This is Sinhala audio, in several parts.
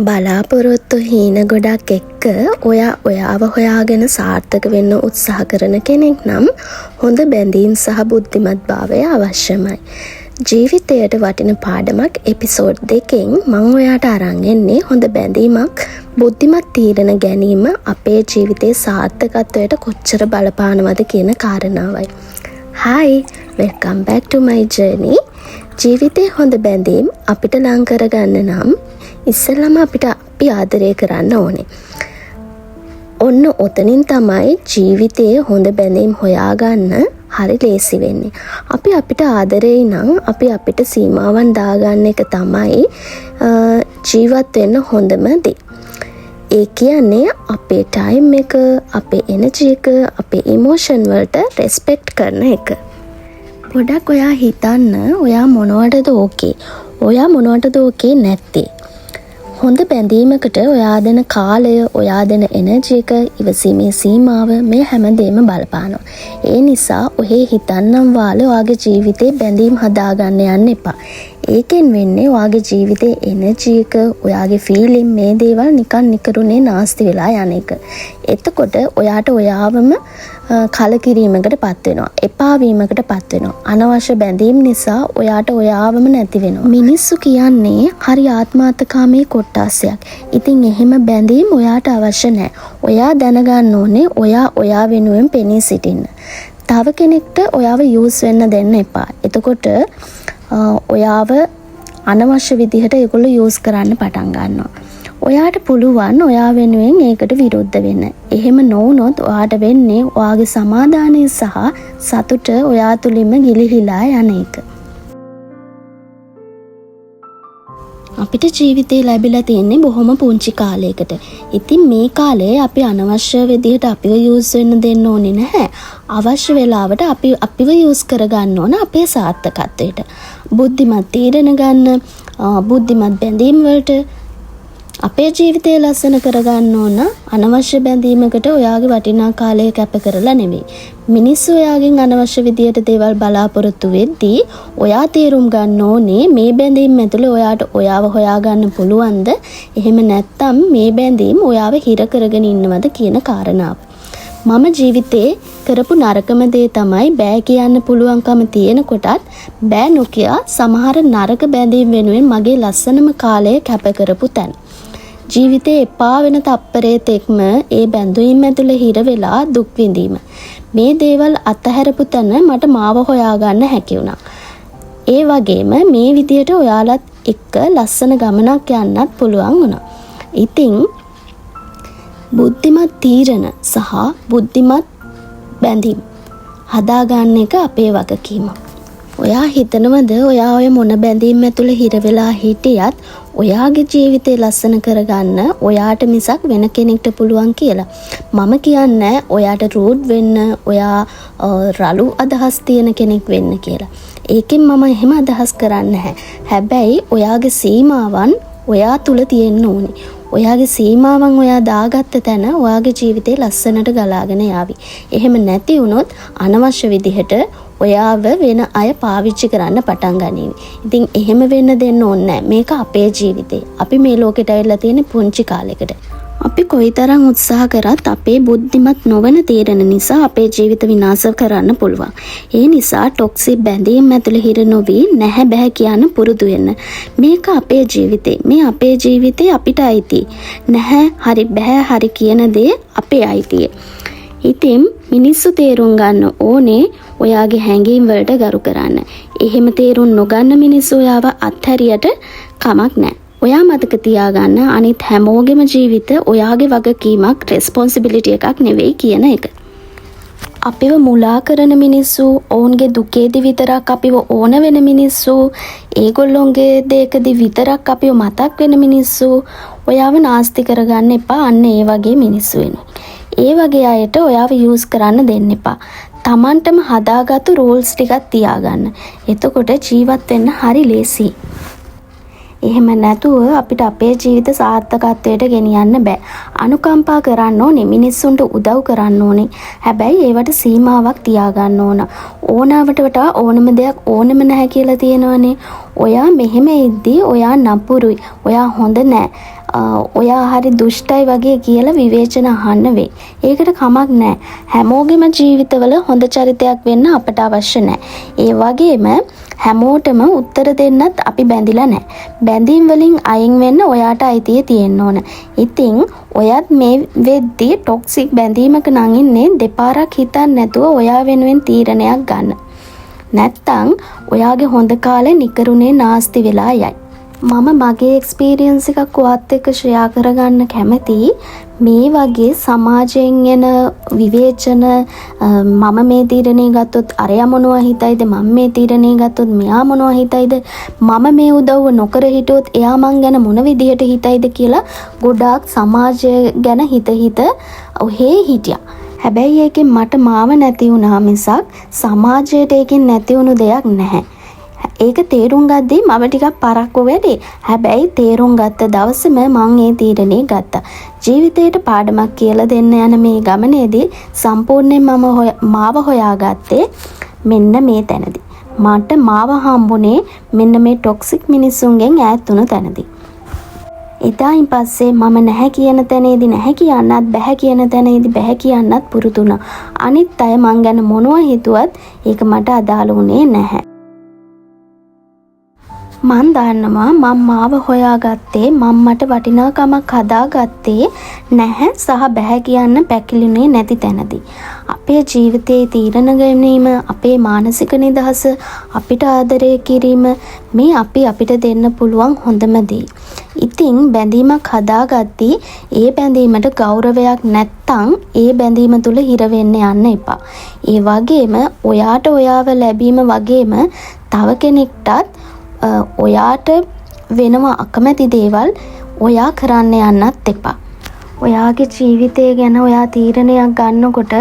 බලාපොරොත්තු හීන ගොඩක් එක්ක ඔයාව හොයාගෙන සාර්ථක වෙන්න උත්සාහ කරන කෙනෙක් නම් හොඳ බැඳීම් සහ බුද්ධිමත් භාවය අවශ්‍යමයි. ජීවිතයට වටින පාඩමක් එපිසෝඩ් 2කින් මම ඔයාට අරන් එන්නේ හොඳ බැඳීමක් බුද්ධිමත් තීරණ ගැනීම අපේ ජීවිතේ සාර්ථකත්වයට කොච්චර බලපානවද කියන කාරණාවයි. Hi, welcome back to my journey. ජීවිතේ හොඳ බැඳීම් අපිට ලං කරගන්න නම් ඉස්සෙල්ලාම අපිට අපි ආදරය කරන්න ඕනේ. ඔන්න ඔතනින් තමයි ජීවිතයේ හොඳ බැඳීම් හොයාගන්න හරි ලේසි වෙන්නේ. අපි අපිට ආදරේ නම් අපි අපිට සීමාවන් දාගන්න එක තමයි ජීවත් වෙන්න හොඳම දේ. ඒ කියන්නේ අපේ ටයිම් එක, අපේ එනර්ජි එක, අපේ ඉමෝෂන් වලට රෙස්පෙක්ට් කරන එක. පොඩක් ඔයා හිතන්න ඔයා මොනවටද ඕකේ? ඔයා මොනවටද ඕකේ නැත්තේ? හොඳ බැඳීමකට ඔයා දෙන කාලය, ඔයා දෙන එනර්ජි එක, ඉවසීමේ සීමාව මේ හැමදේම බලපානවා. ඒ නිසා ඔහේ හිතන්නම් වාලේ ඔයාගේ ජීවිතේ බැඳීම් හදාගන්න යන්න එපා. ඒකෙන් වෙන්නේ ඔයාගේ ජීවිතේ එනර්ජි එක, ඔයාගේ ෆීලිං මේ දේවල් නිකන් නිකරුණේ නාස්ති වෙලා යන එක. එතකොට ඔයාට ඔයාවම කලකිරීමකට පත් වෙනවා. එපා වීමකට පත් වෙනවා. අනවශ්‍ය බැඳීම් නිසා ඔයාට ඔයාවම නැති වෙනවා. මිනිස්සු කියන්නේ හරි ආත්මාර්ථකාමී කොට්ටාසයක්. ඉතින් එහෙම බැඳීම් ඔයාට අවශ්‍ය නැහැ. ඔයා දැනගන්න ඕනේ ඔයා වෙනුවෙන් පෙනී සිටින්න. තව කෙනෙක්ට ඔයාව යූස් වෙන්න දෙන්න එපා. එතකොට ඔයාව අනවශ්‍ය විදිහට ඒගොල්ලෝ යූස් කරන්න පටන් ගන්නවා. ඔයාට පුළුවන් ඔයා වෙනුවෙන් ඒකට විරුද්ධ වෙන්න. එහෙම නොවුනොත් ඔයාට වෙන්නේ ඔයාගේ සමාදානය සහ සතුට ඔයා තුලින්ම ගිලිහිලා යන එක. අපිට ජීවිතේ ලැබිලා තියෙන්නේ බොහොම පුංචි කාලයකට. ඉතින් මේ කාලේ අපි අනවශ්‍ය විදිහට අපිව යූස් වෙන්න දෙන්න ඕනේ නැහැ. අවශ්‍ය වෙලාවට අපිව යූස් කරගන්න ඕන අපේ සාර්ථකත්වයට. බුද්ධිමත් තීරණ ගන්න, බුද්ධිමත් බැඳීම් වලට අපේ ජීවිතය ලස්සන කරගන්න ඕන. අනවශ්‍ය බැඳීමකට ඔයාගේ වටිනා කාලය කැප කරලා නෙවෙයි. මිනිස්සු ඔයාගෙන් අනවශ්‍ය විදියට දේවල් බලාපොරොත්තු වෙද්දී ඔයා තේරුම් ගන්න ඕනේ මේ බැඳීම් ඇතුළේ ඔයාට ඔයාව හොයාගන්න පුළුවන්ද? එහෙම නැත්නම් මේ බැඳීම් ඔයාව හිර කරගෙන ඉන්නවද කියන කාරණාව. මම ජීවිතේ කරපු නරකම දේ තමයි බෑ කියන්න පුළුවන්කම තියෙන කොටත් බෑ නොකිය සමහර නරක බැඳීම් වෙනුවෙන් මගේ ලස්සනම කාලය කැප කරපු තැන. ජීවිතේ එපා වෙන තප්පරේ තෙක්ම ඒ බැඳීම් ඇතුළේ හිර වෙලා දුක් විඳීම. මේ දේවල් අතහැරපු තැන මට මාව හොයාගන්න හැකි වුණා. ඒ වගේම මේ විදියට ඔයාලත් එක්ක ලස්සන ගමනක් යන්නත් පුළුවන් වුණා. ඉතින් බුද්ධිමත් තීරණ සහ බුද්ධිමත් බැඳීම් හදාගන්න එක අපේ වගකීම. ඔයා හිතනවද ඔයා ඔය මොන බැඳීම් ඇතුළේ හිර වෙලා හිටියත් ඔයාගේ ජීවිතේ ලස්සන කරගන්න ඔයාට මිසක් වෙන කෙනෙක්ට පුළුවන් කියලා? මම කියන්නේ ඔයාට රූඩ් වෙන්න, ඔයා රළු අදහස් තියෙන කෙනෙක් වෙන්න කියලා. ඒකෙන් මම එහෙම අදහස් කරන්නේ නැහැ. හැබැයි ඔයාගේ සීමාවන් ඔයා තුල තියෙන්න ඕනේ. ඔයාගේ සීමාවන් ඔයා දාගත්ත තැන ඔයාගේ ජීවිතේ ලස්සනට ගලාගෙන යාවි. එහෙම නැති වුණොත් අනවශ්‍ය විදිහට ඔයාව වෙන අය පාවිච්චි කරන්න පටන් ගනීවි. ඉතින් එහෙම වෙන්න දෙන්න ඕනේ නැහැ. මේක අපේ ජීවිතේ. අපි මේ ලෝකෙට ඇවිල්ලා තියෙන පුංචි කාලෙකට. අපි කොයිතරම් උත්සාහ කරත් අපේ බුද්ධිමත් නොවන තීරණ නිසා අපේ ජීවිත විනාශ කරන්න පුළුවන්. ඒ නිසා ටොක්සික් බැඳීම් ඇතුළේ හිර නොවි නැහැ බෑ කියන්න පුරුදු වෙන්න. මේක අපේ ජීවිතේ. මේ අපේ ජීවිතේ අපිට අයිති. නැහැ හරි බෑ හරි කියන දේ අපේ අයිතිය. ඉතින් මිනිස්සු තේරුම් ගන්න ඕනේ ඔයාගේ හැඟීම් වලට ගරු කරන්න. එහෙම තේරුම් නොගන්න මිනිස්සු ඔයාව අත්හැරියට කමක් නැහැ. ඔයා මතක තියාගන්න අනිත් හැමෝගෙම ජීවිත ඔයාගේ වගකීමක්, රෙස්පොන්සිබිලිටි එකක් නෙවෙයි කියන එක. අපිව මුලා කරන මිනිස්සු, ඔවුන්ගේ දුකේදී විතරක් අපිව ඕන වෙන මිනිස්සු, ඒගොල්ලොන්ගේ දෙයකදී විතරක් අපිව මතක් වෙන මිනිස්සු ඔයාව නාස්ති කරගන්න එපා. අන්න ඒ වගේ මිනිස්සු වෙනවා. ඒ වගේ අයට ඔයාව යූස් කරන්න දෙන්න එපා. Tamanටම හදාගත්තු රූල්ස් ටිකක් තියාගන්න. එතකොට ජීවත් වෙන්න හරි ලේසියි. එහෙම නැතුව අපිට අපේ ජීවිත සාර්ථකත්වයට ගෙනියන්න බෑ. අනුකම්පා කරන්න ඕනේ, මිනිස්සුන්ට උදව් කරන්න ඕනේ. හැබැයි ඒවට සීමාවක් තියාගන්න ඕන. ඕනවට වඩා ඕනම දෙයක් ඕනෙම නැහැ කියලා තියෙනවනේ. ඔයා මෙහෙම ඉද්දී ඔයා නපුරුයි, ඔයා හොඳ නෑ, ඔයා හරි දුෂ්ටයි වගේ කියලා විවේචන අහන්න වෙයි. ඒකට කමක් නෑ. හැමෝගෙම ජීවිතවල හොඳ චරිතයක් වෙන්න අපට අවශ්‍ය නෑ. ඒ වගේම හැමෝටම උත්තර දෙන්නත් අපි බැඳිලා නෑ. බැඳීම් වලින් අයින් වෙන්න ඔයාට අයිතිය තියෙන්න ඕන. ඉතින් ඔයත් මේ වෙද්දී ටොක්සික් බැඳීමක නම් ඉන්නේ දෙපාරක් හිතන්න නැතුව ඔයා වෙනුවෙන් තීරණයක් ගන්න. නැත්තම් ඔයාගේ හොඳ කාලේ නිකරුණේ නාස්ති වෙලා යයි. මම මගේ එක්ස්පීරියන්ස් එකක් ඔයත් එක්ක ෂෙයා කරගන්න කැමතියි. මේ වගේ සමාජයෙන් එන විවේචන, මම මේ තීරණය ගත්තොත් අරයා මොනවා හිතයිද, මම මේ තීරණය ගත්තොත් මෙයා මොනවා හිතයිද, මම මේ උදව්ව නොකර හිටියොත් එයා මං ගැන මොන විදිහට හිතයිද කියලා ගොඩාක් සමාජය ගැන හිත ඔහේ හිටියා. හැබැයි ඒකෙන් මට මාව නැති වුණා මිසක් සමාජයට ඒකෙන් නැති වුණු දෙයක් නැහැ. ඒක තේරුම් ගද්දී මම ටිකක් පරක්කු වැඩි. හැබැයි තේරුම් ගත්ත දවසේම මම ඒ තීරණේ ගත්තා. ජීවිතේට පාඩමක් කියලා දෙන්න යන මේ ගමනේදී සම්පූර්ණයෙන් මම මාව හොයාගත්තේ මෙන්න මේ තැනදී. මට මාව හම්බුනේ මෙන්න මේ ටොක්සික් මිනිස්සුන්ගෙන් ඈත් වුණු තැනදී. එදායින් පස්සේ මම නැහැ කියන තැනේදී නැහැ කියන්නත්, බැහැ කියන තැනේදී බැහැ කියන්නත් පුරුදු වුණා. අනිත් අය මං ගැන මොනවා හිතුවත් ඒක මට අදාළ වුණේ නැහැ. මන් දන්නවා මම මාව හොයාගත්තේ, මම මට වටිනාකමක් හදාගත්තේ නැහැ සහ බැහැ කියන්න පැකිලුනේ නැති තැනදී. අපේ ජීවිතයේ තීරණ ගැනීම, අපේ මානසික නිදහස, අපිට ආදරය කිරීම මේ අපිට දෙන්න පුළුවන් හොඳම දේ. ඉතින් බැඳීමක් හදාගද්දී ඒ බැඳීමට ගෞරවයක් නැත්තම් ඒ බැඳීම තුල හිර වෙන්න යන්න එපා. ඒ වගේම ඔයාට ඔයාව ලැබීම වගේම තව කෙනෙක්ටත් ඔයාට වෙනවා අකමැති දේවල් ඔයා කරන්න යන්නත් එපා. ඔයාගේ ජීවිතය ගැන ඔයා තීරණයක් ගන්නකොට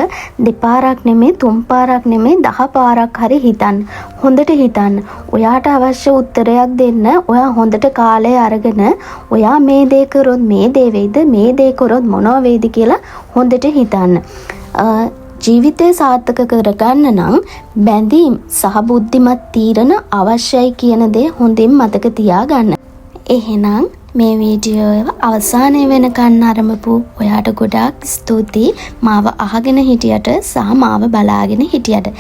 දෙපාරක් නෙමෙයි, තුන් පාරක් නෙමෙයි, 10 පාරක් හරි හිතන්න. හොඳට හිතන්න. ඔයාට අවශ්‍ය උත්තරයක් දෙන්න ඔයා හොඳට කාලය අරගෙන ඔයා මේ දේ කරොත් මේ දේ වෙයිද, මේ දේ කරොත් මොනවා වෙයිද කියලා හොඳට හිතන්න. ජීවිතය සාර්ථක කරගන්න නම් බැඳීම් සහ බුද්ධිමත් තීරණ අවශ්‍යයි කියන දේ හොඳින් මතක තියාගන්න. එහෙනම් මේ වීඩියෝ එක අවසානයේ වෙනකන් අරඹපු ඔයාට ගොඩාක් ස්තුතියි මාව අහගෙන හිටියට සහ මාව බලාගෙන හිටියට.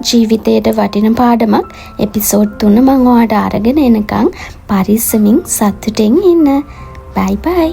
ජීවිතේට වටින පාඩමක් එපිසෝඩ් 3 මම ඔයාට අරගෙන එනකන් පරිස්සමින් සතුටින් ඉන්න. බයි බයි.